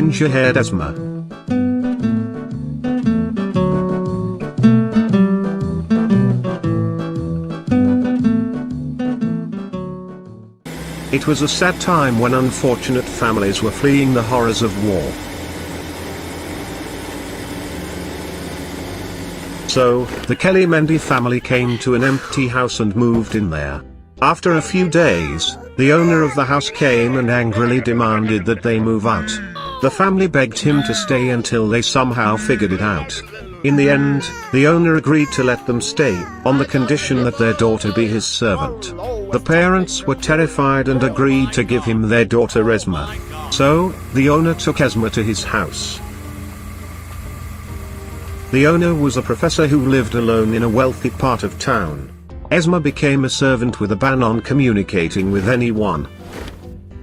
ginger-haired Esma. It was a sad time when unfortunate families were fleeing the horrors of war. So, the Kelly Mendy family came to an empty house and moved in there. After a few days, the owner of the house came and angrily demanded that they move out. The family begged him to stay until they somehow figured it out. In the end, the owner agreed to let them stay, on the condition that their daughter be his servant. The parents were terrified and agreed to give him their daughter Esma. So, the owner took Esma to his house. The owner was a professor who lived alone in a wealthy part of town. Esma became a servant with a ban on communicating with anyone.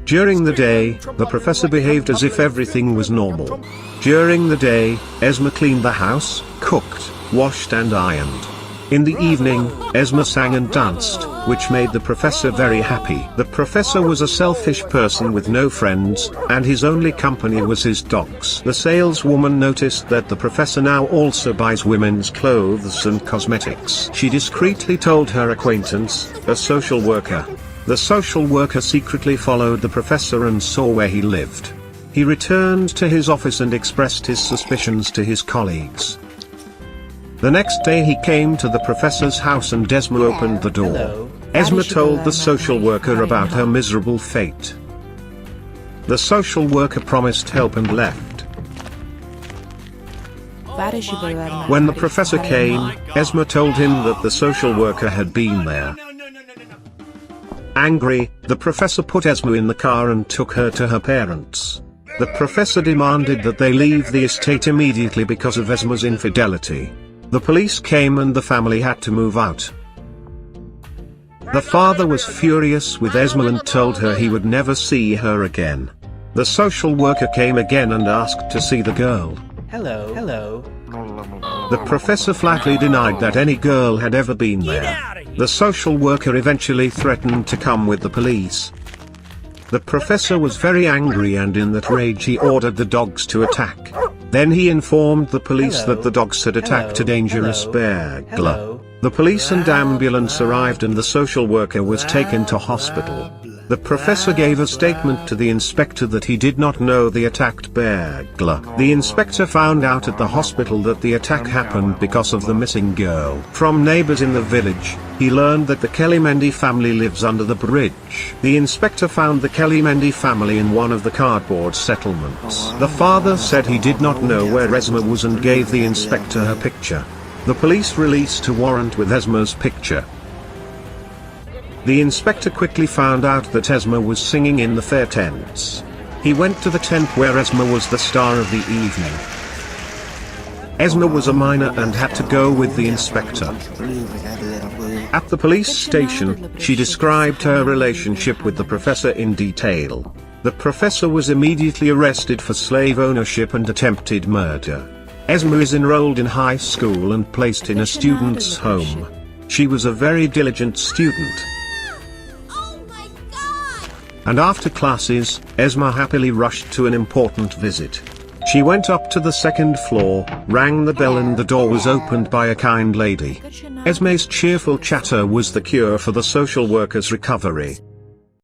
During the day, the professor behaved as if everything was normal. During the day, Esma cleaned the house, cooked, washed and ironed. In the evening, Esma sang and danced, which made the professor very happy. The professor was a selfish person with no friends, and his only company was his dogs. The saleswoman noticed that the professor now also buys women's clothes and cosmetics. She discreetly told her acquaintance, a social worker. The social worker secretly followed the professor and saw where he lived. He returned to his office and expressed his suspicions to his colleagues. The next day he came to the professor's house and Esma opened the door. Esma told the social worker about her miserable fate. The social worker promised help and left. When the professor came, Esma told him that the social worker had been there. Angry, the professor put Esma in the car and took her to her parents. The professor demanded that they leave the estate immediately because of Esma's infidelity. The police came and the family had to move out. The father was furious with Esma and told her he would never see her again. The social worker came again and asked to see the girl. Hello. The professor flatly denied that any girl had ever been there. The social worker eventually threatened to come with the police. The professor was very angry and in that rage he ordered the dogs to attack. Then he informed the police that the dogs had attacked a dangerous bear. The police and ambulance arrived and the social worker was taken to hospital. The professor gave a statement to the inspector that he did not know the attacked bear. The inspector found out at the hospital that the attack happened because of the missing girl. From neighbors in the village, he learned that the Kelly Mendy family lives under the bridge. The inspector found the Kelly Mendy family in one of the cardboard settlements. The father said he did not know where Esma was and gave the inspector her picture. The police released a warrant with Esma's picture. The inspector quickly found out that Esma was singing in the fair tents. He went to the tent where Esma was the star of the evening. Esma was a minor and had to go with the inspector. At the police station, she described her relationship with the professor in detail. The professor was immediately arrested for slave ownership and attempted murder. Esma is enrolled in high school and placed in a student's home. She was a very diligent student. And after classes, Esma happily rushed to an important visit. She went up to the second floor, rang the bell and the door was opened by a kind lady. Esma's cheerful chatter was the cure for the social worker's recovery.